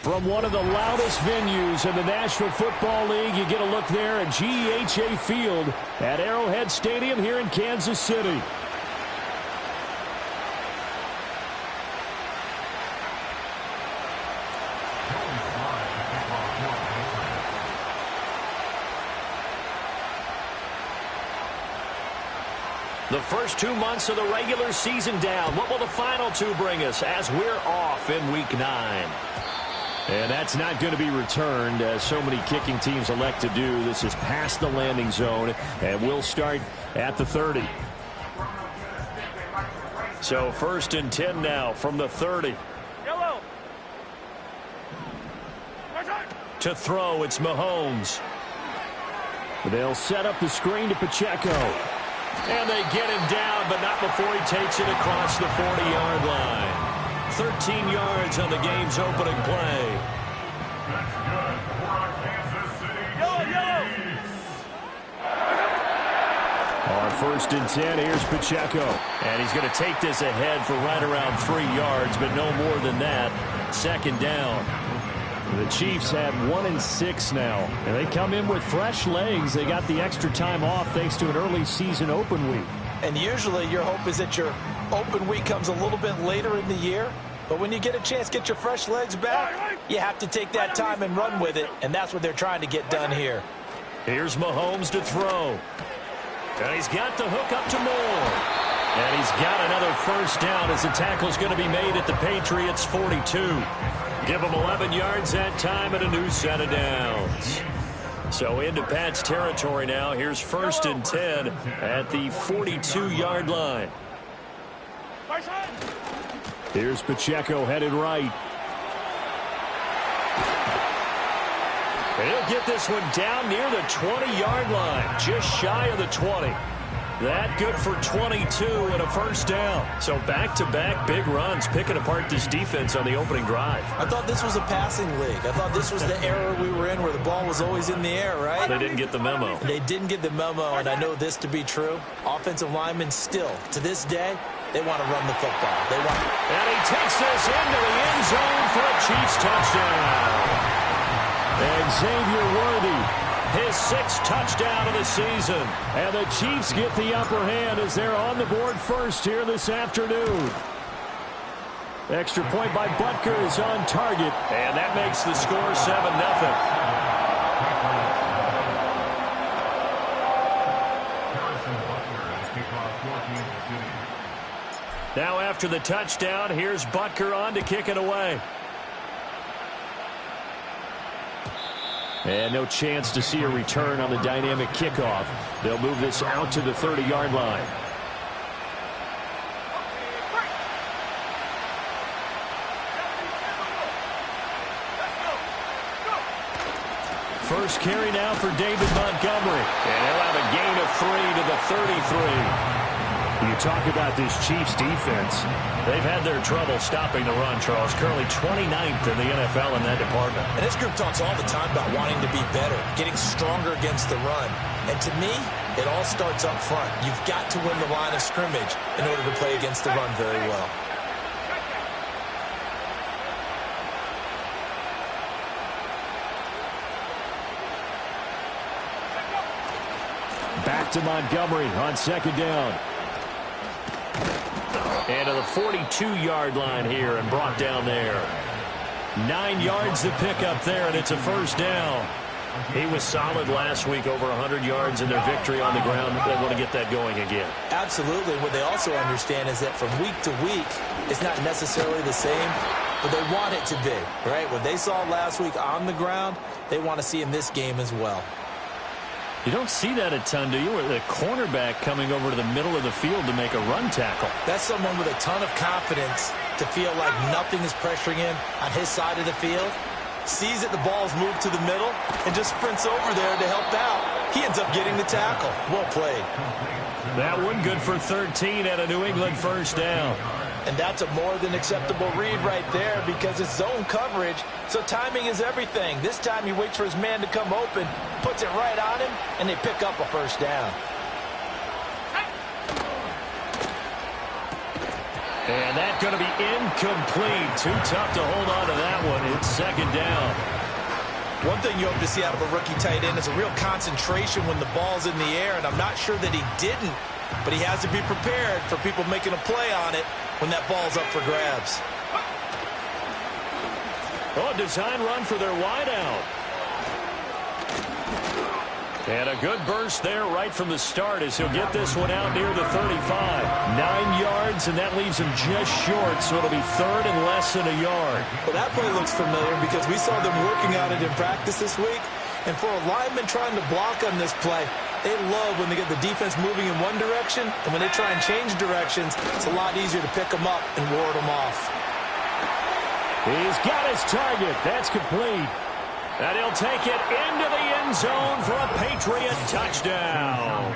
From one of the loudest venues in the National Football League, you get a look there at GEHA Field at Arrowhead Stadium here in Kansas City. The first 2 months of the regular season down. What will the final two bring us as we're off in Week 9? And that's not going to be returned, as so many kicking teams elect to do. This is past the landing zone, and we'll start at the 30. So 1st and 10 now from the 30. Yellow. To throw, it's Mahomes. They'll set up the screen to Pacheco. And they get him down, but not before he takes it across the 40-yard line. 13 yards on the game's opening play. On 1st and 10, here's Pacheco. And he's going to take this ahead for right around 3 yards, but no more than that. 2nd down. The Chiefs had 1-6 now, and they come in with fresh legs. They got the extra time off thanks to an early season open week. And usually your hope is that your open week comes a little bit later in the year. But when you get a chance to get your fresh legs back, you have to take that time and run with it, and that's what they're trying to get done here. Here's Mahomes to throw. And he's got the hook up to Moore. And he's got another 1st down as the tackle's going to be made at the Patriots' 42. Give him 11 yards that time and a new set of downs. So into Pat's territory now. Here's 1st and 10 at the 42-yard line. Here's Pacheco headed right. He'll get this one down near the 20-yard line, just shy of the 20. That good for 22 and a 1st down. So back-to-back big runs, picking apart this defense on the opening drive. I thought this was a passing league. I thought this was the era we were in where the ball was always in the air, right? They didn't get the memo. They didn't get the memo, and I know this to be true. Offensive linemen still, to this day, they want to run the football. And he takes this into the end zone for a Chiefs touchdown. And Xavier Worthy, his 6th touchdown of the season. And the Chiefs get the upper hand as they're on the board first here this afternoon. Extra point by Butker is on target. And that makes the score 7-0. Now after the touchdown, here's Butker on to kick it away. And no chance to see a return on the dynamic kickoff. They'll move this out to the 30-yard line. First carry now for David Montgomery. And he'll have a gain of 3 to the 33. You talk about this Chiefs defense. They've had their trouble stopping the run, Charles. Currently 29th in the NFL in that department. And this group talks all the time about wanting to be better, getting stronger against the run. And to me, it all starts up front. You've got to win the line of scrimmage in order to play against the run very well. Back to Montgomery on 2nd down. And to the 42-yard line here and brought down there. 9 yards to pick up there, and it's a 1st down. He was solid last week, over 100 yards in their victory on the ground. They want to get that going again. Absolutely. What they also understand is that from week to week, it's not necessarily the same, but they want it to be, right? What they saw last week on the ground, they want to see in this game as well. You don't see that a ton, do you? With a cornerback coming over to the middle of the field to make a run tackle. That's someone with a ton of confidence to feel like nothing is pressuring him on his side of the field. Sees that the ball's moved to the middle and just sprints over there to help out. He ends up getting the tackle. Well played. That one good for 13 and a New England 1st down. And that's a more than acceptable read right there because it's zone coverage, so timing is everything. This time he waits for his man to come open, puts it right on him, and they pick up a 1st down. And that's going to be incomplete. Too tough to hold on to that one. It's second down. One thing you hope to see out of a rookie tight end is a real concentration when the ball's in the air, and I'm not sure that he didn't, but he has to be prepared for people making a play on it when that ball's up for grabs. Oh, design run for their wideout. And a good burst there right from the start as he'll get this one out near the 35. 9 yards, and that leaves him just short, so it'll be third and less than a yard. Well, that play looks familiar because we saw them working on it in practice this week. And for a lineman trying to block on this play, they love when they get the defense moving in one direction, and when they try and change directions, it's a lot easier to pick them up and ward them off. He's got his target. That's complete. And he'll take it into the end zone for a Patriot touchdown.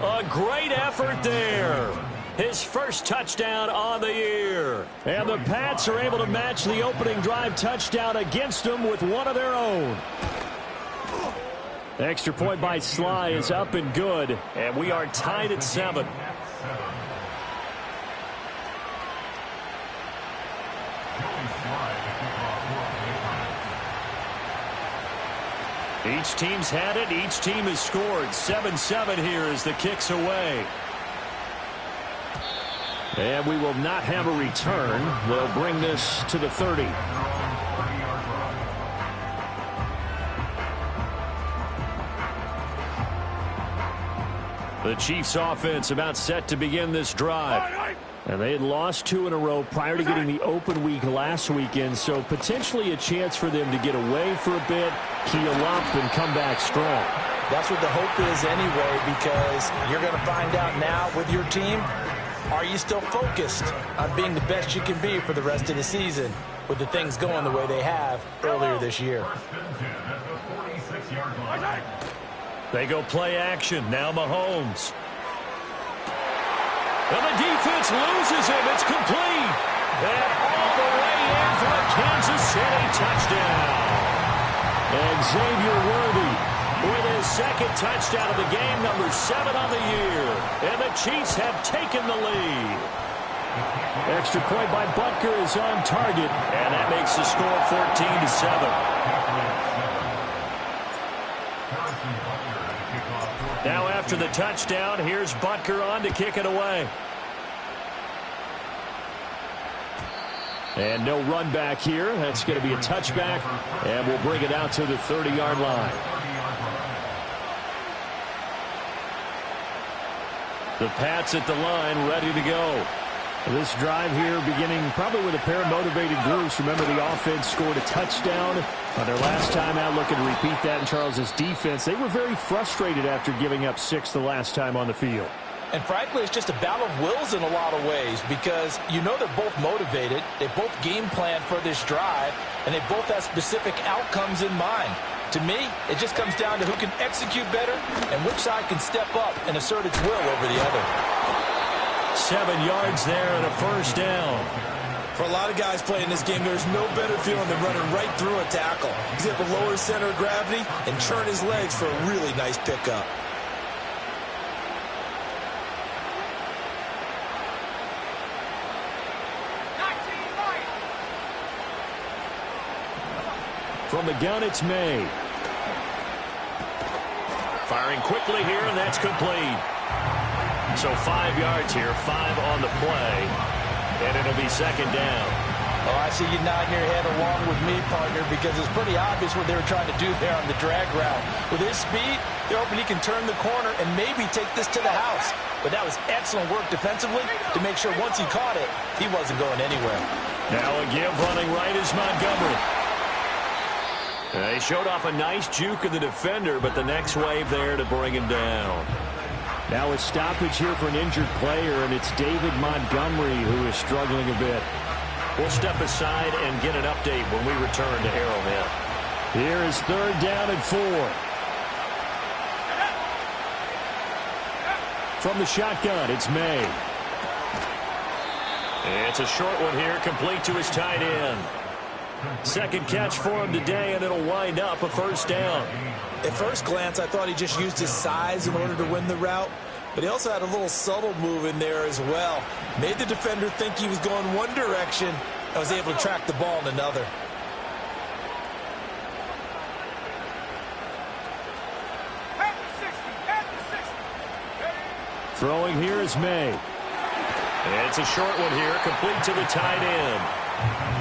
A great effort there. His first touchdown on the year. And the Pats are able to match the opening drive touchdown against them with one of their own. The extra point by Sly is up and good. And we are tied at 7. Each team's had it. Each team has scored. 7-7 here as the kick's away. And we will not have a return. They'll bring this to the 30. The Chiefs offense about set to begin this drive. And they had lost 2 in a row prior to getting the open week last weekend, so potentially a chance for them to get away for a bit, heal up, and come back strong. That's what the hope is anyway, because you're going to find out now with your team, are you still focused on being the best you can be for the rest of the season with the things going the way they have earlier this year? They go play action. Now Mahomes. And the defense loses him. It's complete. And all the way in for a Kansas City touchdown. And Xavier Worthy with his second touchdown of the game, number 7 on the year. And the Chiefs have taken the lead. Extra point by Butker is on target. And that makes the score 14-7. Now after the touchdown, here's Butker on to kick it away. And no run back here. That's going to be a touchback, and we'll bring it out to the 30-yard line. The Pats at the line, ready to go. This drive here beginning probably with a pair of motivated groups. Remember, the offense scored a touchdown on their last time out, looking to repeat that in Charles's defense. They were very frustrated after giving up 6 the last time on the field. And frankly, it's just a battle of wills in a lot of ways because you know they're both motivated. They both game plan for this drive, and they both have specific outcomes in mind. To me, it just comes down to who can execute better and which side can step up and assert its will over the other. 7 yards there and a first down. For a lot of guys playing this game, there's no better feeling than running right through a tackle. He's able to lower his center of gravity and turn his legs for a really nice pickup. From the gun, it's May. Firing quickly here, and that's complete. So 5 yards here, 5 on the play, and it'll be second down. Oh, I see you nodding your head along with me, partner, because it's pretty obvious what they were trying to do there on the drag route. With his speed, they're hoping he can turn the corner and maybe take this to the house. But that was excellent work defensively to make sure once he caught it, he wasn't going anywhere. Now a give running right is Montgomery. They showed off a nice juke of the defender, but the next wave there to bring him down. Now a stoppage here for an injured player, and it's David Montgomery who is struggling a bit. We'll step aside and get an update when we return to Arrowhead. Here is 3rd down and 4. From the shotgun, it's May. It's a short one here, complete to his tight end. Second catch for him today, and it'll wind up a first down. At first glance, I thought he just used his size in order to win the route. but he also had a little subtle move in there as well. Made the defender think he was going one direction and was able to track the ball in another. Throwing here is May. And it's a short one here, complete to the tight end.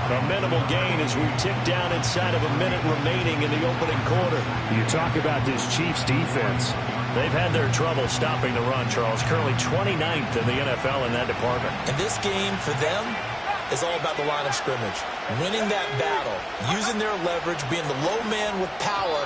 A minimal gain as we tick down inside of a minute remaining in the opening quarter. You talk about this Chiefs defense. They've had their trouble stopping the run, Charles. Currently 29th in the NFL in that department. And this game for them is all about the line of scrimmage. Winning that battle, using their leverage, being the low man with power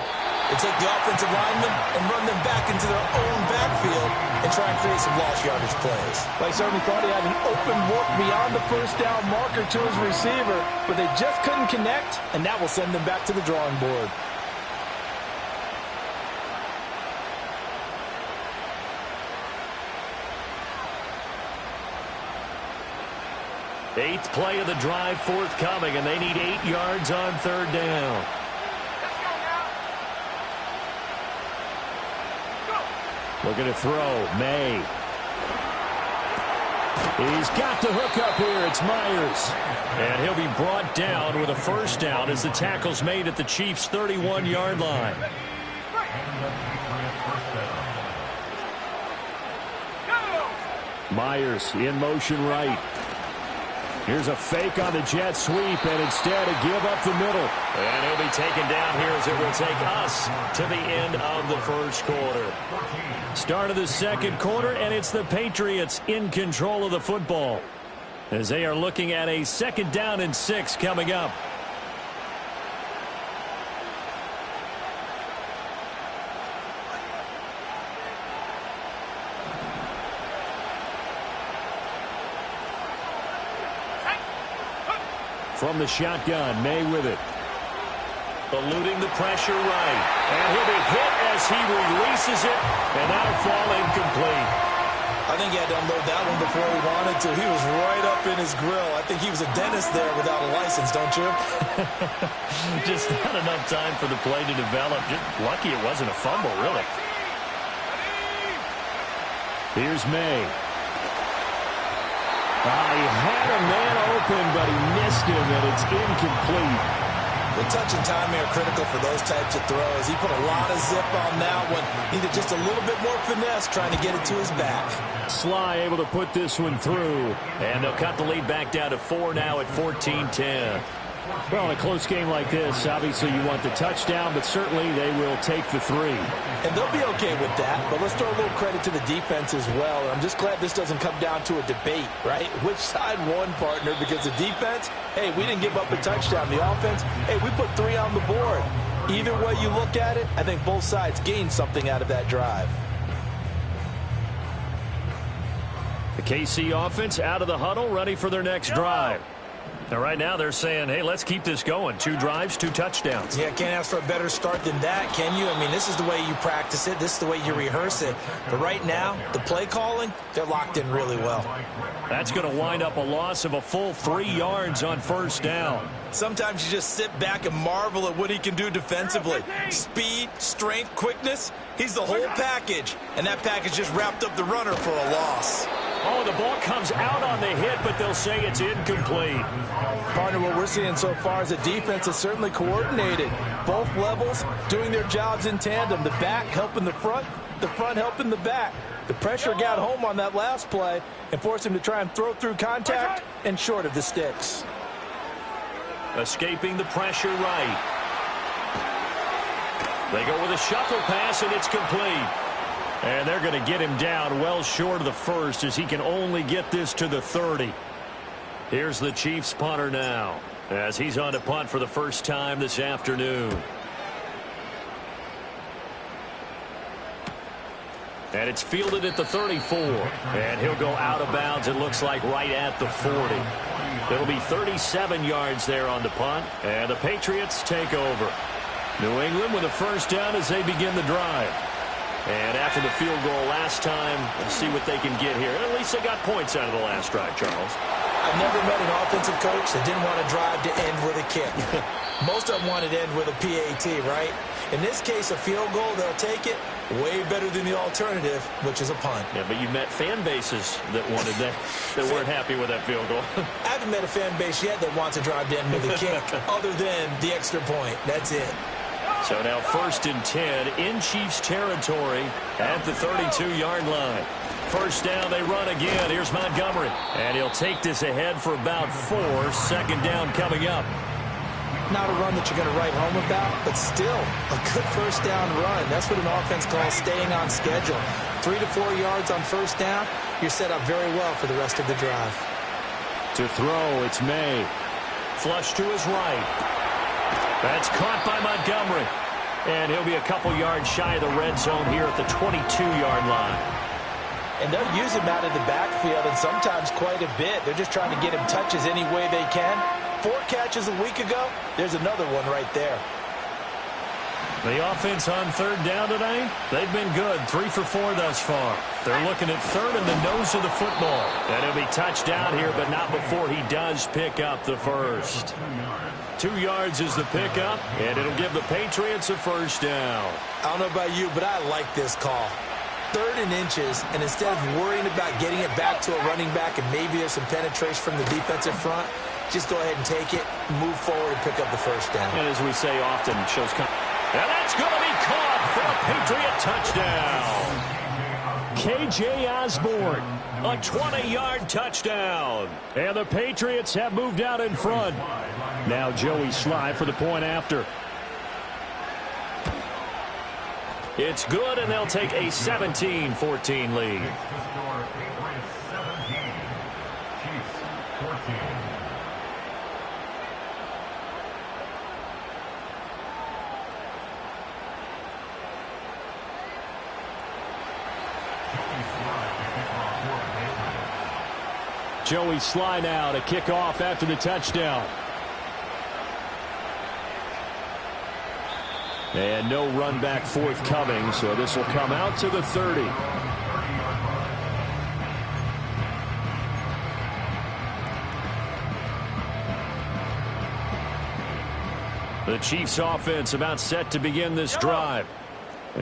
to take the offensive linemen and run them back into their own backfield and try and create some lost yardage plays. They certainly thought he had an open look beyond the first down marker to his receiver, but they just couldn't connect, and that will send them back to the drawing board. Eighth play of the drive forthcoming, and they need 8 yards on third down. Looking to throw, May. He's got the hook up here. It's Myers. And he'll be brought down with a first down as the tackle's made at the Chiefs' 31-yard line. Myers in motion right. Here's a fake on the jet sweep, and instead a give up the middle. And he'll be taken down here as it will take us to the end of the first quarter. Start of the second quarter, and it's the Patriots in control of the football as they are looking at a 2nd down and 6 coming up. From the shotgun, May with it. Eluding the pressure right. And he'll be hit as he releases it. And that'll fall incomplete. I think he had to unload that one before he wanted to. He was right up in his grill. I think he was a dentist there without a license, don't you? Just not enough time for the play to develop. Just lucky it wasn't a fumble, really. Here's May. He had a man open, but he missed him, and it's incomplete. The touch and timing are critical for those types of throws. He put a lot of zip on that one. Needed just a little bit more finesse trying to get it to his back. Sly able to put this one through, and they'll cut the lead back down to 4 now at 14-10. Well, in a close game like this, obviously you want the touchdown, but certainly they will take the 3. And they'll be okay with that, but let's throw a little credit to the defense as well. I'm just glad this doesn't come down to a debate, right? Which side won, partner? Because the defense, hey, we didn't give up a touchdown. The offense, hey, we put 3 on the board. Either way you look at it, I think both sides gained something out of that drive. The KC offense out of the huddle, ready for their next drive. Now, right now, they're saying, hey, let's keep this going. 2 drives, 2 touchdowns. Yeah, can't ask for a better start than that, can you? I mean, this is the way you practice it. This is the way you rehearse it. But right now, the play calling, they're locked in really well. That's going to wind up a loss of a full 3 yards on first down. Sometimes you just sit back and marvel at what he can do defensively. Speed, strength, quickness, he's the whole package. And that package just wrapped up the runner for a loss. Oh, the ball comes out on the hit, but they'll say it's incomplete. Partner, what we're seeing so far is the defense is certainly coordinated. Both levels doing their jobs in tandem. The back helping the front helping the back. The pressure got home on that last play and forced him to try and throw through contact and short of the sticks. Escaping the pressure right. They go with a shuffle pass, and it's complete. And they're going to get him down well short of the first as he can only get this to the 30. Here's the Chiefs punter now as he's on to punt for the first time this afternoon. And it's fielded at the 34. And he'll go out of bounds, it looks like, right at the 40. It'll be 37 yards there on the punt. And the Patriots take over. New England with a first down as they begin the drive. And after the field goal last time, we'll see what they can get here. And at least they got points out of the last drive, Charles. I've never met an offensive coach that didn't want to drive to end with a kick. Most of them wanted to end with a PAT, right? In this case, a field goal, they'll take it. Way better than the alternative, which is a punt. Yeah, but you met fan bases that wanted that, that weren't happy with that field goal. I haven't met a fan base yet that wants to drive down with a kick other than the extra point. That's it. So now 1st and 10 in Chiefs territory at the 32-yard line. First down, they run again. Here's Montgomery. And he'll take this ahead for about 4. 2nd down coming up. Not a run that you're going to write home about, but still a good first down run. That's what an offense calls staying on schedule. 3 to 4 yards on first down, you're set up very well for the rest of the drive. To throw, it's May. Flush to his right. That's caught by Montgomery. And he'll be a couple yards shy of the red zone here at the 22-yard line. And they'll use him out of the backfield, and sometimes quite a bit. They're just trying to get him touches any way they can. 4 catches a week ago, there's another one right there. The offense on 3rd down today, they've been good. 3 for 4 thus far. They're looking at 3rd in the nose of the football. And he'll be touched out here, but not before he does pick up the first. 2 yards is the pickup, and it'll give the Patriots a first down. I don't know about you, but I like this call. 3rd and inches, and instead of worrying about getting it back to a running back and maybe there's some penetration from the defensive front, just go ahead and take it, move forward, and pick up the first down. And as we say often, shows and that's going to be caught for a Patriot touchdown. K.J. Osborne, a 20-yard touchdown. And the Patriots have moved out in front. Now Joey Sly for the point after. It's good, and they'll take a 17-14 lead. Joey Sly now to kick off after the touchdown. And no run back forthcoming, so this will come out to the 30. The Chiefs offense about set to begin this drive.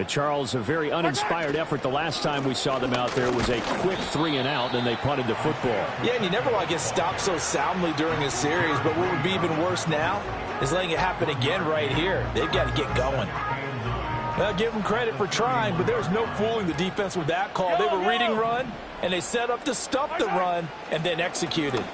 Charles, a very uninspired effort the last time we saw them out there. It was a quick 3 and out, and they punted the football. Yeah, and you never want to get stopped so soundly during a series, but what would be even worse now is letting it happen again right here. They've got to get going. Well, give them credit for trying, but there was no fooling the defense with that call. They were reading run, and they set up to stop the run, and then executed.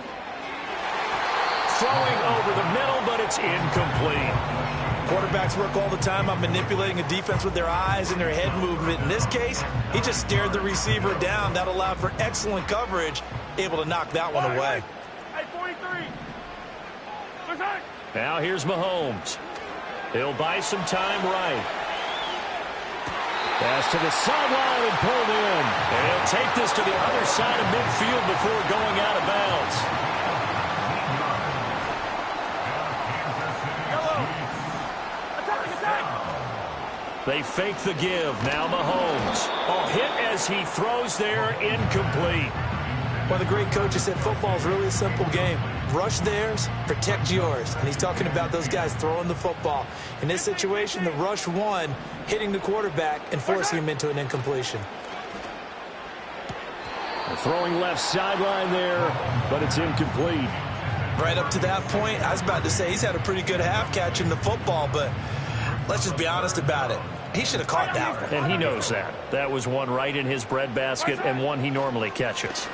Throwing over the middle, but it's incomplete. Quarterbacks work all the time on manipulating a defense with their eyes and their head movement. In this case, he just stared the receiver down. That allowed for excellent coverage, able to knock that one away. Now here's Mahomes. He'll buy some time right. Pass to the sideline and pulled in. And he'll take this to the other side of midfield before going out of bounds. They fake the give. Now Mahomes. A hit as he throws there, incomplete. One of the great coaches said football is really a simple game. Rush theirs, protect yours. And he's talking about those guys throwing the football. In this situation, the rush won, hitting the quarterback and forcing him into an incompletion. Throwing left sideline there, but it's incomplete. Right up to that point, I was about to say he's had a pretty good half catching the football, but let's just be honest about it. He should have caught that one. And he knows that. That was one right in his breadbasket and one he normally catches.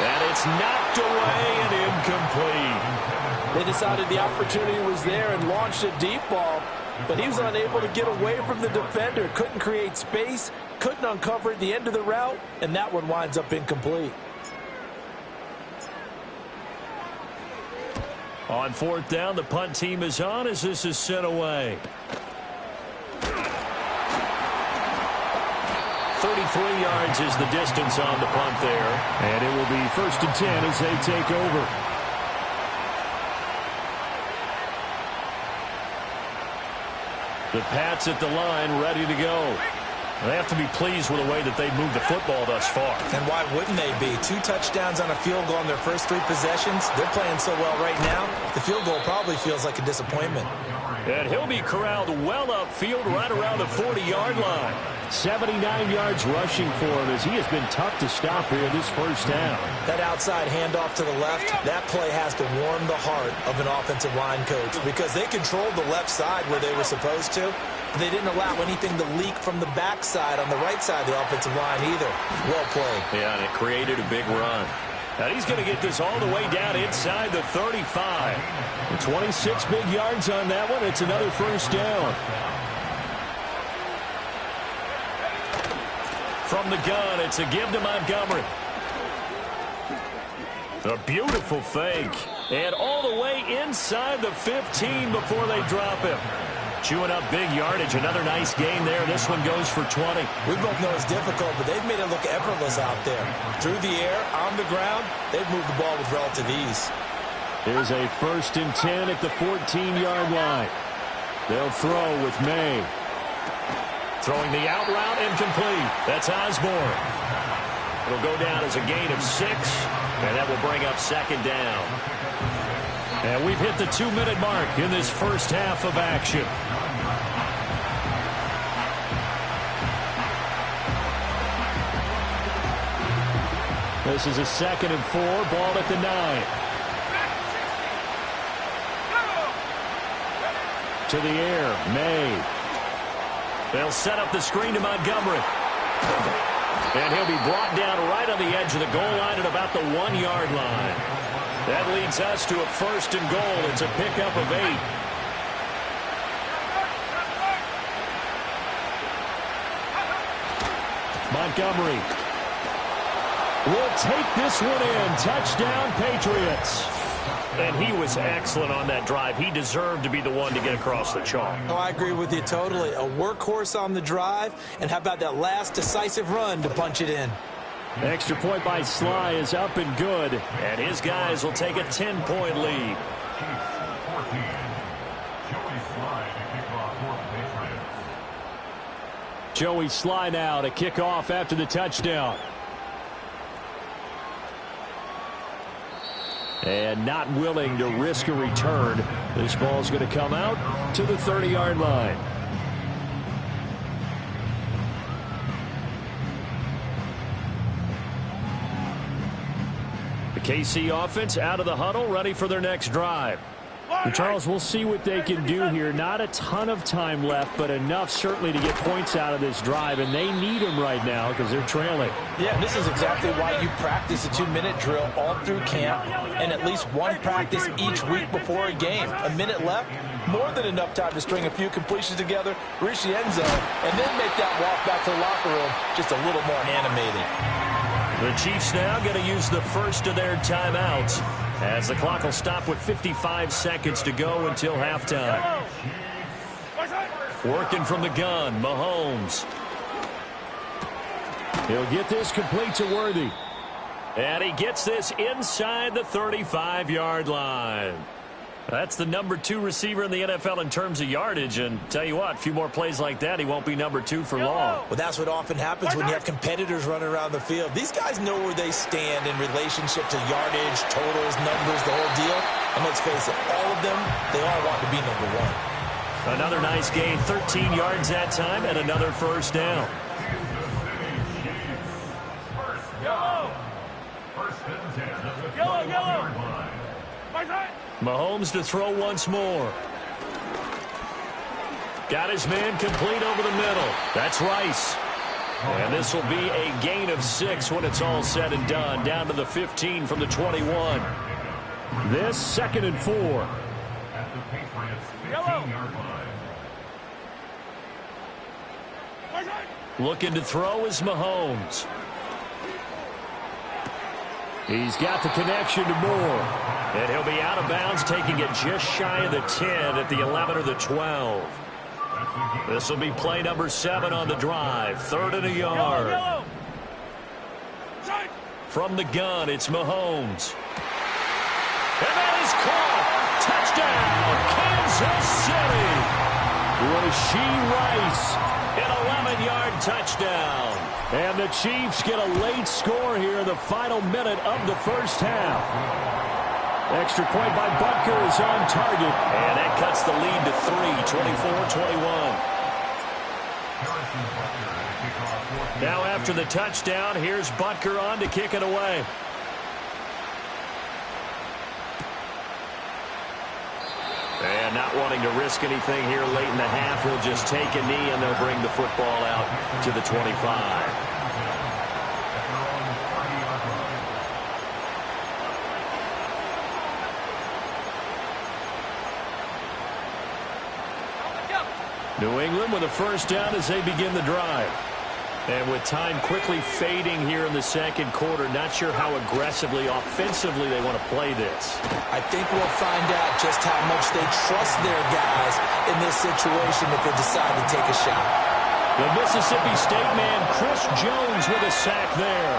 And it's knocked away and incomplete. They decided the opportunity was there and launched a deep ball, but he was unable to get away from the defender. Couldn't create space, couldn't uncover at the end of the route, and that one winds up incomplete. On 4th down, the punt team is on as this is sent away. 33 yards is the distance on the punt there. And it will be 1st and 10 as they take over. The Pats at the line ready to go. They have to be pleased with the way that they've moved the football thus far. And why wouldn't they be? 2 touchdowns on a field goal in their first 3 possessions. They're playing so well right now, the field goal probably feels like a disappointment. And he'll be corralled well upfield right around the 40-yard line. 79 yards rushing for him as he has been tough to stop here this first half. That outside handoff to the left, that play has to warm the heart of an offensive line coach because they controlled the left side where they were supposed to. They didn't allow anything to leak from the backside on the right side of the offensive line either. Well played. Yeah, and it created a big run. Now he's going to get this all the way down inside the 35. 26 big yards on that one. It's another first down. From the gun, it's a give to Montgomery. A beautiful fake. And all the way inside the 15 before they drop him. Chewing up big yardage. Another nice gain there. This one goes for 20. We both know it's difficult, but they've made it look effortless out there. Through the air, on the ground, they've moved the ball with relative ease. Here's a 1st and 10 at the 14-yard line. They'll throw with May. Throwing the out route, incomplete. That's Osborne. It'll go down as a gain of 6, and that will bring up 2nd down. And we've hit the 2-minute mark in this first half of action. This is a 2nd and 4, ball at the 9. To the air, May. They'll set up the screen to Montgomery. And he'll be brought down right on the edge of the goal line at about the 1-yard line. That leads us to a 1st and goal. It's a pickup of 8. Montgomery will take this one in. Touchdown, Patriots. And he was excellent on that drive. He deserved to be the one to get across the chalk. Oh, I agree with you totally. A workhorse on the drive, and how about that last decisive run to punch it in? Extra point by Sly is up and good. And his guys will take a 10-point lead. Joey Sly now to kick off after the touchdown. And not willing to risk a return. This ball's going to come out to the 30-yard line. The KC offense out of the huddle, ready for their next drive. And Charles, we'll see what they can do here. Not a ton of time left, but enough certainly to get points out of this drive, and they need them right now because they're trailing. Yeah, this is exactly why you practice a 2-minute drill all through camp and at least one practice each week before a game. A minute left, more than enough time to string a few completions together, reach the end zone, and then make that walk back to the locker room just a little more animated. The Chiefs now going to use the first of their timeouts as the clock will stop with 55 seconds to go until halftime. Working from the gun, Mahomes. He'll get this complete to Worthy. And he gets this inside the 35-yard line. That's the number 2 receiver in the NFL in terms of yardage. And tell you what, a few more plays like that, he won't be number 2 for long. Well, that's what often happens when you have competitors running around the field. These guys know where they stand in relationship to yardage, totals, numbers, the whole deal. And let's face it, all of them, they all want to be number 1. Another nice gain, 13 yards that time, and another first down. Mahomes to throw once more. Got his man complete over the middle. That's Rice. And this will be a gain of 6 when it's all said and done. Down to the 15 from the 21. This 2nd and 4. Looking to throw is Mahomes. He's got the connection to Moore. And he'll be out of bounds, taking it just shy of the 10 at the 11 or the 12. This will be play number 7 on the drive. 3rd and a yard. From the gun, it's Mahomes. And that is caught. Touchdown, Kansas City. Rashee Rice An 11-yard touchdown. And the Chiefs get a late score here in the final minute of the first half. Extra point by Butker is on target. And that cuts the lead to 3, 24-21. Now after the touchdown, here's Butker on to kick it away. And not wanting to risk anything here late in the half, he'll just take a knee and they'll bring the football out to the 25. New England with a first down as they begin the drive. And with time quickly fading here in the second quarter, not sure how aggressively, offensively they want to play this. I think we'll find out just how much they trust their guys in this situation if they decide to take a shot. The Mississippi State man, Chris Jones, with a sack there.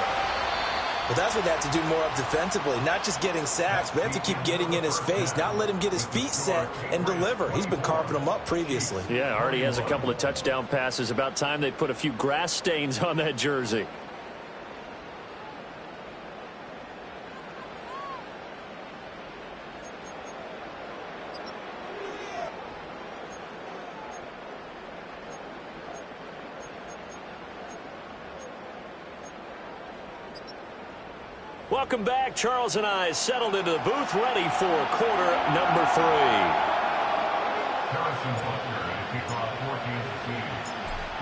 Well, that's what they have to do more of defensively, not just getting sacks, but they have to keep getting in his face, not let him get his feet set and deliver. He's been carving them up previously. Yeah, already has a couple of touchdown passes. About time they put a few grass stains on that jersey. Welcome back. Charles and I settled into the booth, ready for quarter number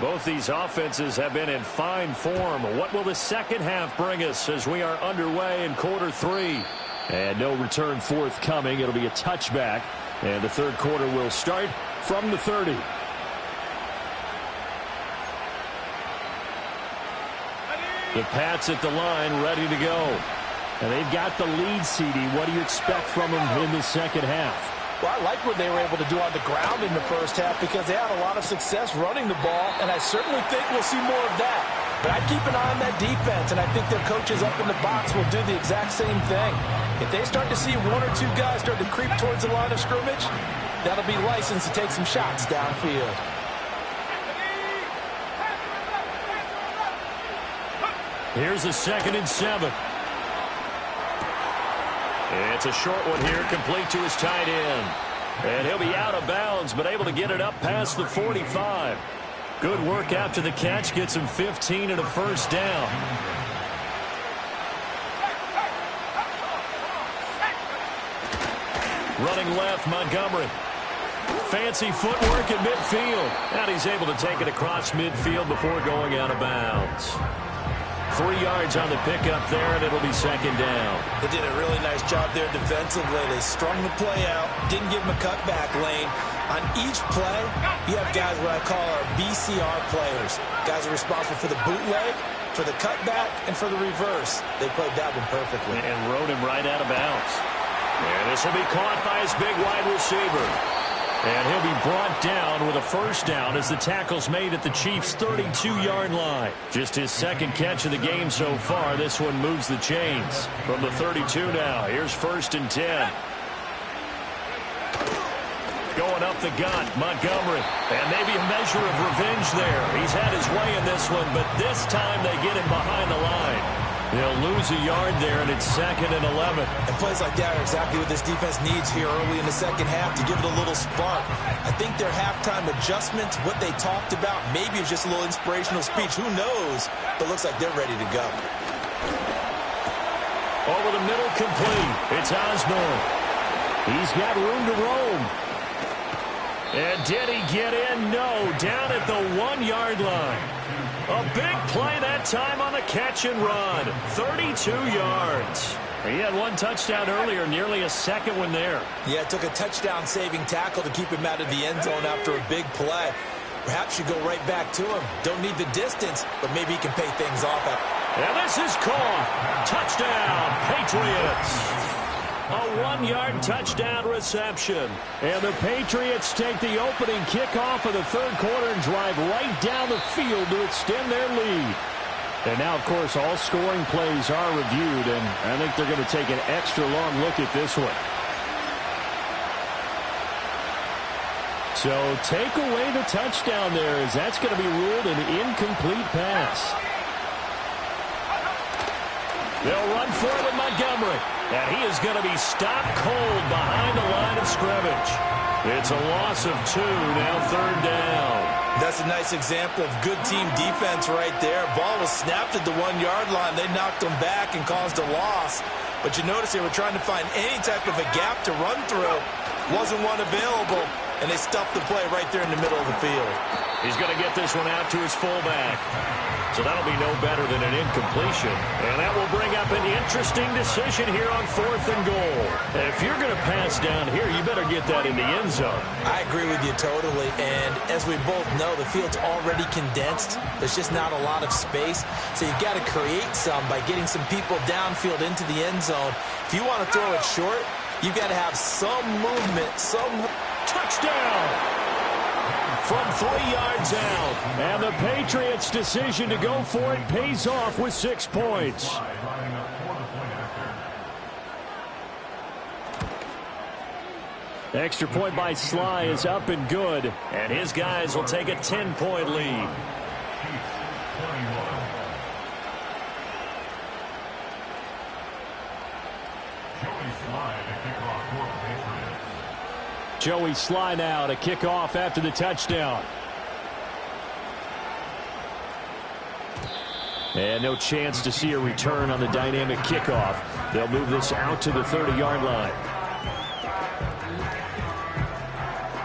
3. Both these offenses have been in fine form. What will the second half bring us as we are underway in quarter 3? And no return forthcoming. It'll be a touchback. And the third quarter will start from the 30. The Pats at the line, ready to go. And they've got the lead, CD. What do you expect from them in the second half? Well, I like what they were able to do on the ground in the first half because they had a lot of success running the ball, and I certainly think we'll see more of that. But I'd keep an eye on that defense, and I think their coaches up in the box will do the exact same thing. If they start to see 1 or 2 guys start to creep towards the line of scrimmage, that'll be licensed to take some shots downfield. Here's a 2nd and 7. It's a short one here, complete to his tight end. And he'll be out of bounds, but able to get it up past the 45. Good work after the catch, gets him 15 and a first down. Running left, Montgomery. Fancy footwork at midfield. And he's able to take it across midfield before going out of bounds. 3 yards on the pickup there, and it'll be 2nd down. They did a really nice job there defensively. They strung the play out, didn't give him a cutback lane. On each play, you have guys what I call our BCR players. Guys are responsible for the bootleg, for the cutback, and for the reverse. They played that one perfectly. And rode him right out of bounds. And this will be caught by his big wide receiver. And he'll be brought down with a first down as the tackle's made at the Chiefs' 32-yard line. Just his 2nd catch of the game so far. This one moves the chains. From the 32 now, here's 1st and 10. Going up the gun, Montgomery. And maybe a measure of revenge there. He's had his way in this one, but this time they get him behind the line. They'll lose a yard there, and it's 2nd and 11. And plays like that are exactly what this defense needs here early in the second half to give it a little spark. I think their halftime adjustments, what they talked about, maybe it was just a little inspirational speech. Who knows? But looks like they're ready to go. Over the middle, complete. It's Osborne. He's got room to roam. And did he get in? No. Down at the 1-yard line. A big play that time on the catch and run. 32 yards. He had 1 touchdown earlier, nearly a 2nd one there. Yeah, it took a touchdown-saving tackle to keep him out of the end zone after a big play. Perhaps you go right back to him. Don't need the distance, but maybe he can pay things off. And this is caught. Touchdown, Patriots. A 1-yard touchdown reception. And the Patriots take the opening kickoff of the third quarter and drive right down the field to extend their lead. And now, of course, all scoring plays are reviewed, and I think they're going to take an extra long look at this one. So take away the touchdown there, as that's going to be ruled an incomplete pass. They'll run for it with Montgomery. And he is going to be stopped cold behind the line of scrimmage. It's a loss of 2, now 3rd down. That's a nice example of good team defense right there. Ball was snapped at the 1-yard line. They knocked them back and caused a loss. But you notice they were trying to find any type of a gap to run through. Wasn't one available, and they stuffed the play right there in the middle of the field. He's going to get this one out to his fullback. So that'll be no better than an incompletion. And that will bring up an interesting decision here on 4th and goal. And if you're going to pass down here, you better get that in the end zone. I agree with you totally. And as we both know, the field's already condensed. There's just not a lot of space. So you've got to create some by getting some people downfield into the end zone. If you want to throw it short, you've got to have some movement, some touchdown from 3 yards out. And the Patriots' decision to go for it pays off with 6 points. Extra point by Sly is up and good. And his guys will take a 10-point lead. Joey Sly now to kick off after the touchdown. And no chance to see a return on the dynamic kickoff. They'll move this out to the 30-yard line.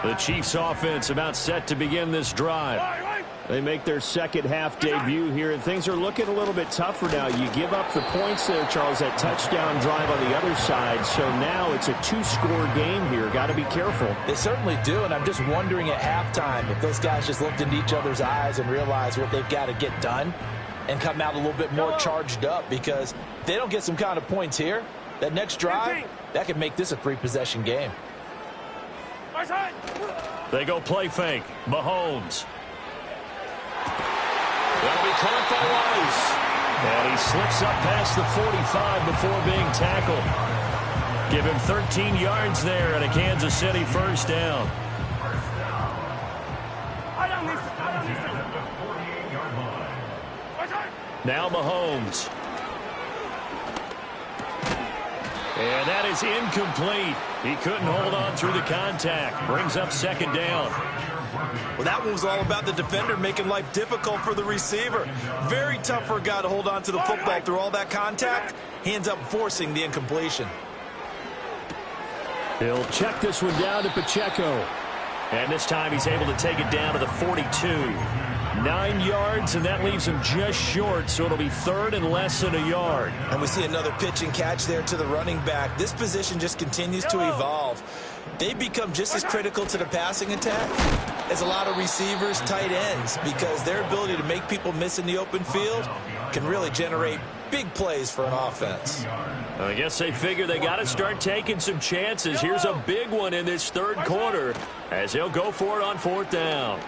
The Chiefs offense about set to begin this drive. They make their second half debut here, and things are looking a little bit tougher now. You give up the points there, Charles, that touchdown drive on the other side. So now it's a 2-score game here. Got to be careful. They certainly do, and I'm just wondering at halftime if those guys just looked into each other's eyes and realized what they've got to get done and come out a little bit more charged up, because if they don't get some kind of points here, that next drive, that could make this a 3-possession game. They go play fake. Mahomes. That'll be caught by Rice. And he slips up past the 45 before being tackled. Give him 13 yards there and a Kansas City first down. Now Mahomes. And that is incomplete. He couldn't hold on through the contact. Brings up 2nd down. Well, that one was all about the defender making life difficult for the receiver. Very tough for a guy to hold on to the football through all that contact. He ends up forcing the incompletion. He'll check this one down to Pacheco. And this time he's able to take it down to the 42. 9 yards, and that leaves him just short, so it'll be 3rd and less than a yard. And we see another pitch and catch there to the running back. This position just continues to evolve. They become just as critical to the passing attack as a lot of receivers, tight ends, because their ability to make people miss in the open field can really generate big plays for an offense. I guess they figure they got to start taking some chances. Here's a big one in this 3rd quarter as they'll go for it on 4th down.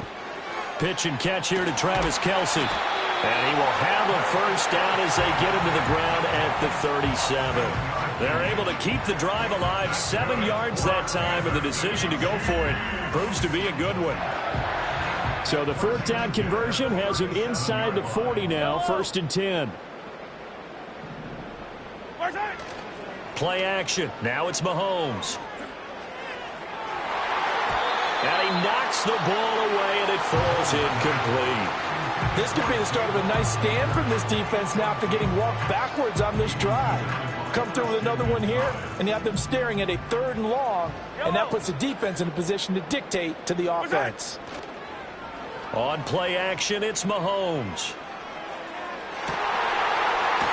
Pitch and catch here to Travis Kelce. And he will have a first down as they get him to the ground at the 37. They're able to keep the drive alive, 7 yards that time, and the decision to go for it proves to be a good one. So the 4th down conversion has him inside the 40 now, 1st and 10. Play action. Now it's Mahomes. And he knocks the ball away, and it falls incomplete. This could be the start of a nice stand from this defense now after getting walked backwards on this drive. Come through with another one here, and you have them staring at a 3rd and long, and that puts the defense in a position to dictate to the offense. On play action, it's Mahomes.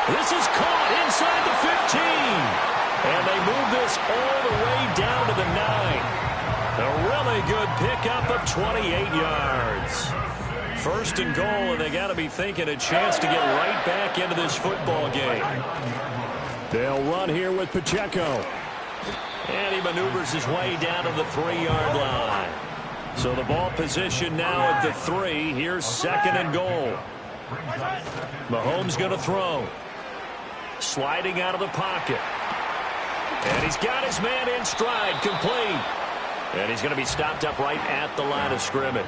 This is caught inside the 15. And they move this all the way down to the 9. A really good pickup of 28 yards. 1st and goal, and they got to be thinking a chance to get right back into this football game. They'll run here with Pacheco. And he maneuvers his way down to the 3-yard line. So the ball position now at the 3. Here's 2nd and goal. Mahomes going to throw. Sliding out of the pocket. And he's got his man in stride, complete. And he's going to be stopped up right at the line of scrimmage.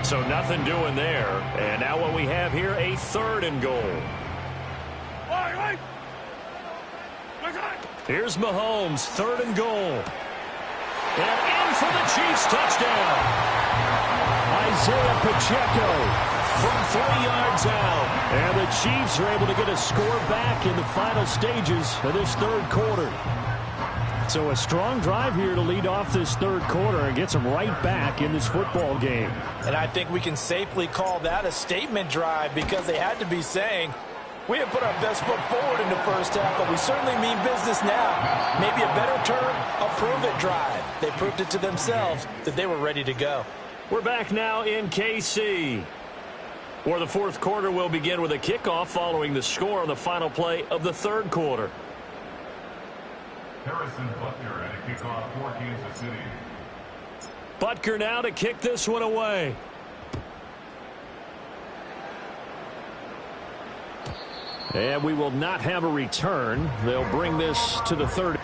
So nothing doing there. And now what we have here, a 3rd and goal. Here's Mahomes, 3rd and goal. And in for the Chiefs touchdown. Isaiah Pacheco from 3 yards out. And the Chiefs are able to get a score back in the final stages of this 3rd quarter. So a strong drive here to lead off this 3rd quarter and gets them right back in this football game. And I think we can safely call that a statement drive because they had to be saying, we have put our best foot forward in the first half, but we certainly mean business now. Maybe a better term, a prove-it drive. They proved it to themselves that they were ready to go. We're back now in KC, where the 4th quarter will begin with a kickoff following the score on the final play of the 3rd quarter. Harrison Butker at a kickoff for Kansas City. Butker now to kick this one away. And we will not have a return. They'll bring this to the 30.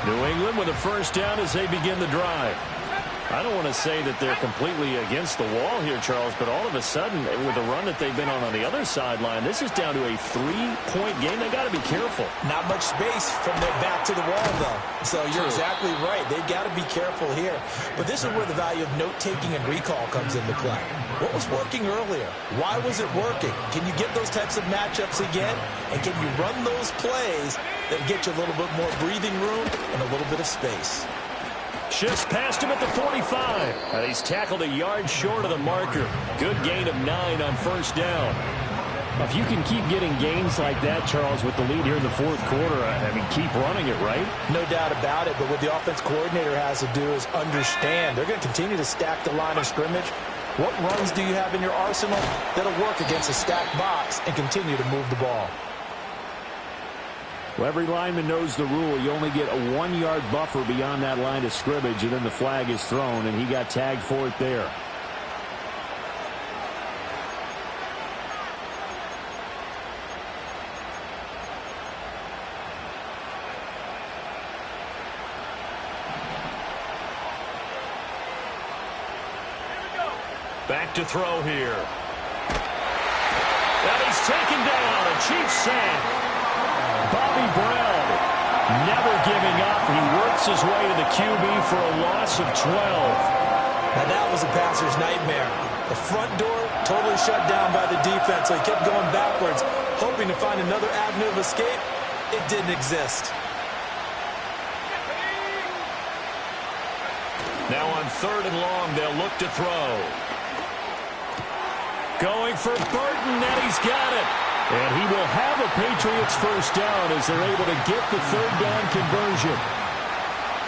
New England with a first down as they begin the drive. I don't want to say that they're completely against the wall here, Charles, but all of a sudden, with the run that they've been on the other sideline, this is down to a 3-point game. They got to be careful. Not much space from their back to the wall, though. So you're exactly right. They've got to be careful here. But this is where the value of note-taking and recall comes into play. What was working earlier? Why was it working? Can you get those types of matchups again? And can you run those plays that get you a little bit more breathing room and a little bit of space? Shifts past him at the 45. And he's tackled a yard short of the marker. Good gain of 9 on first down. If you can keep getting gains like that, Charles, with the lead here in the 4th quarter, I mean, keep running it, right? No doubt about it, but what the offense coordinator has to do is understand. They're going to continue to stack the line of scrimmage. What runs do you have in your arsenal that'll work against a stacked box and continue to move the ball? Well, every lineman knows the rule. You only get a 1-yard buffer beyond that line of scrimmage, and then the flag is thrown, and he got tagged for it there. Back to throw here. And he's taken down. A Chiefs sack. Bobby Brown never giving up. He works his way to the QB for a loss of 12. Now that was a passer's nightmare. The front door totally shut down by the defense, so he kept going backwards, hoping to find another avenue of escape. It didn't exist. Now on 3rd and long, they'll look to throw. Going for Burton, and he's got it. And he will have a Patriots first down as they're able to get the 3rd down conversion.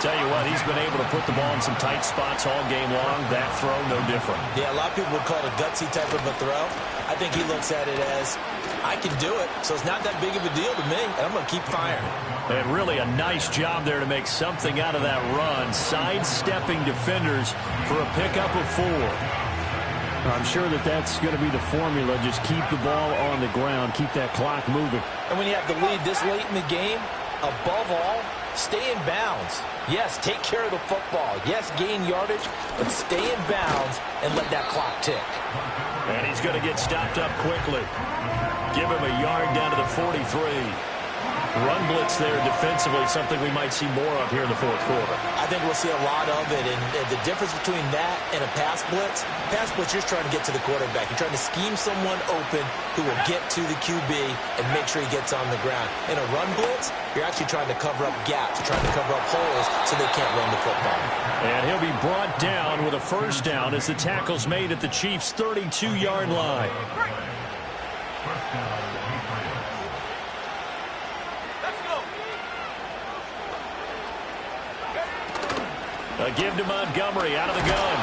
Tell you what, he's been able to put the ball in some tight spots all game long. That throw, no different. Yeah, a lot of people would call it a gutsy type of a throw. I think he looks at it as, I can do it, so it's not that big of a deal to me, and I'm going to keep firing. And really a nice job there to make something out of that run. Sidestepping defenders for a pickup of 4. I'm sure that that's going to be the formula. Just keep the ball on the ground. Keep that clock moving. And when you have the lead this late in the game, above all, stay in bounds. Yes, take care of the football. Yes, gain yardage, but stay in bounds and let that clock tick. And he's going to get stopped up quickly. Give him a yard down to the 43. Run blitz there defensively, something we might see more of here in the 4th quarter. I think we'll see a lot of it, and the difference between that and a pass blitz, you're just trying to get to the quarterback. You're trying to scheme someone open who will get to the QB and make sure he gets on the ground. In a run blitz, you're actually trying to cover up gaps, trying to cover up holes so they can't run the football. And he'll be brought down with a first down as the tackle's made at the Chiefs' 32-yard line. First down. A give to Montgomery out of the gun.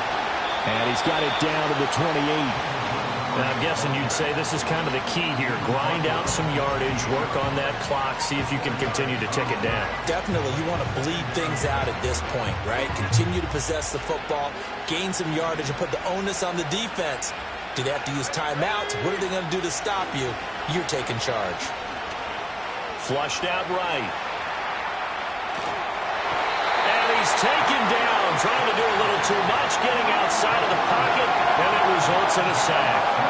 And he's got it down to the 28. I'm guessing you'd say this is kind of the key here. Grind out some yardage, work on that clock, see if you can continue to tick it down. Definitely, you want to bleed things out at this point, right? Continue to possess the football, gain some yardage, and put the onus on the defense. Do they have to use timeouts? What are they going to do to stop you? You're taking charge. Flushed out right. And he's taken down, trying to do a little too much, getting outside of the pocket, and it results in a sack.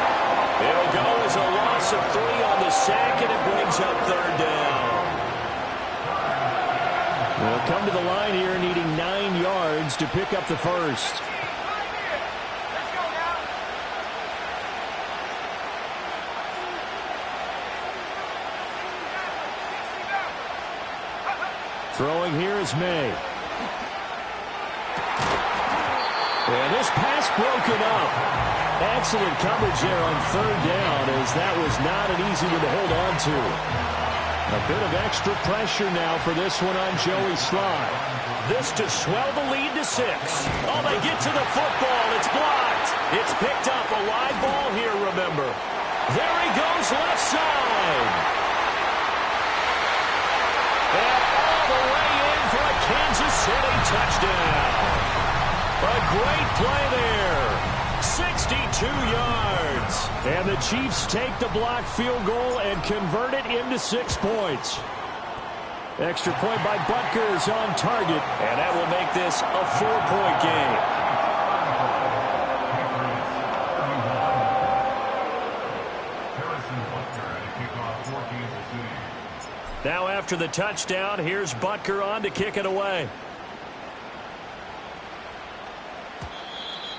It'll go as a loss of 3 on the sack, and it brings up 3rd down. They'll come to the line here needing 9 yards to pick up the first. Throwing here is May. And this pass broken up. Excellent coverage there on 3rd down, as that was not an easy one to hold on to. A bit of extra pressure now for this one on Joey Sly. This to swell the lead to 6. Oh, they get to the football. It's blocked. It's picked up. A live ball here, remember. There he goes, left side. And all the way in for a Kansas City touchdown. A great play there. 62 yards. And the Chiefs take the blocked field goal and convert it into 6 points. Extra point by Butker is on target, and that will make this a 4-point game. Now after the touchdown, here's Butker on to kick it away.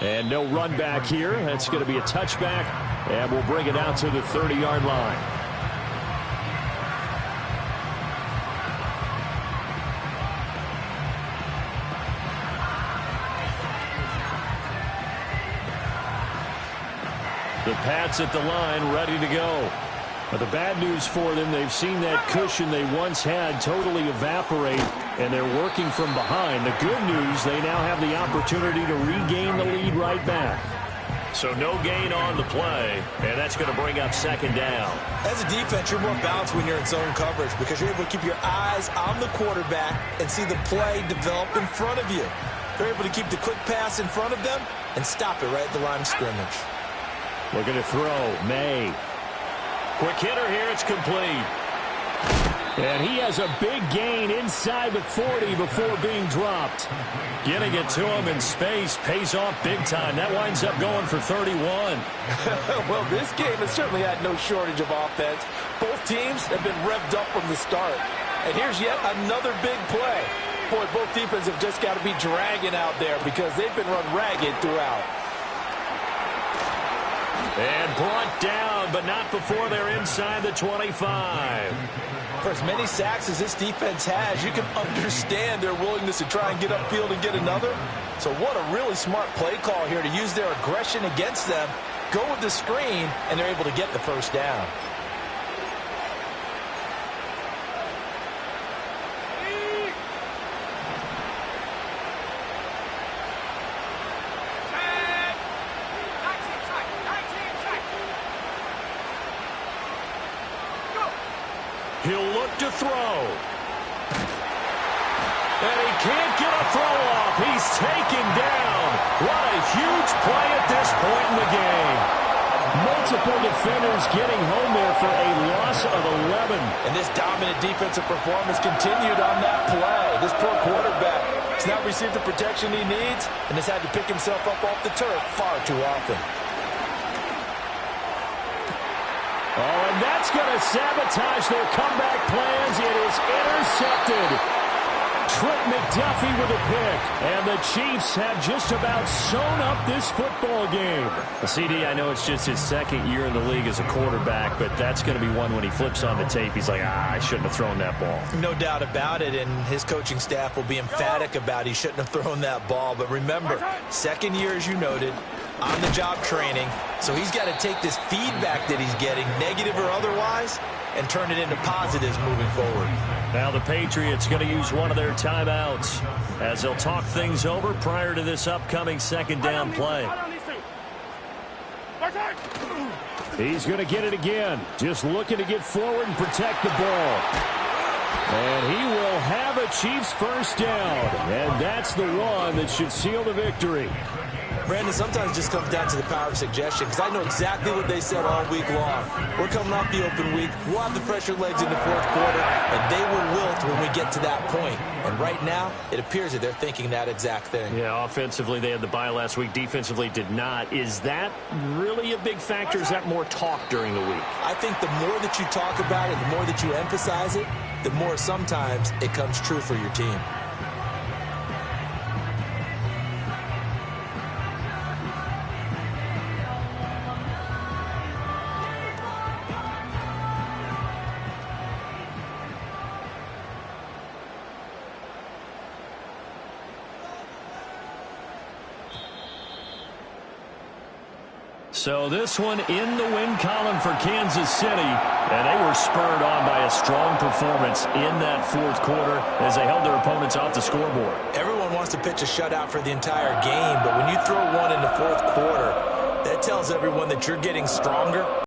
And no run back here. That's going to be a touchback, and we'll bring it out to the 30-yard line. The Pats at the line, ready to go. But the bad news for them, they've seen that cushion they once had totally evaporate, and they're working from behind. The good news, they now have the opportunity to regain the lead right back. So no gain on the play, and that's going to bring up 2nd down. As a defense, you're more balanced when you're in zone coverage because you're able to keep your eyes on the quarterback and see the play develop in front of you. They're able to keep the quick pass in front of them and stop it right at the line of scrimmage. Looking to throw, May. Quick hitter here, it's complete. And he has a big gain inside the 40 before being dropped. Getting it to him in space pays off big time. That winds up going for 31. Well, this game has certainly had no shortage of offense. Both teams have been revved up from the start. And here's yet another big play. Boy, both defenses have just got to be dragging out there because they've been run ragged throughout. And brought down, but not before they're inside the 25. For as many sacks as this defense has, you can understand their willingness to try and get upfield and get another. So what a really smart play call here to use their aggression against them, go with the screen, and they're able to get the 1st down. He'll look to throw. And he can't get a throw off. He's taken down. What a huge play at this point in the game. Multiple defenders getting home there for a loss of 11. And this dominant defensive performance continued on that play. This poor quarterback has not received the protection he needs and has had to pick himself up off the turf far too often. Oh, and that's going to sabotage their comeback plans. It is intercepted. Trent McDuffie with a pick. And the Chiefs have just about sewn up this football game. CD, I know it's just his 2nd year in the league as a quarterback, but that's going to be one when he flips on the tape. He's like, I shouldn't have thrown that ball. No doubt about it, and his coaching staff will be emphatic about he shouldn't have thrown that ball. But remember, 2nd year, as you noted, on-the-job training. So he's got to take this feedback that he's getting, negative or otherwise, and turn it into positives moving forward. Now the Patriots going to use one of their timeouts as they'll talk things over prior to this upcoming 2nd down play. He's going to get it again. Just looking to get forward and protect the ball. And he will have a Chiefs first down. And that's the one that should seal the victory. Brandon, sometimes it just comes down to the power of suggestion, because I know exactly what they said all week long. We're coming off the open week. We'll have the fresher legs in the fourth quarter, and they will wilt when we get to that point. And right now, it appears that they're thinking that exact thing. Yeah, offensively, they had the bye last week. Defensively, did not. Is that really a big factor? Is that more talk during the week? I think the more that you talk about it, the more that you emphasize it, the more sometimes it comes true for your team. So this one in the win column for Kansas City, and they were spurred on by a strong performance in that fourth quarter as they held their opponents off the scoreboard. Everyone wants to pitch a shutout for the entire game, but when you throw one in the fourth quarter, that tells everyone that you're getting stronger.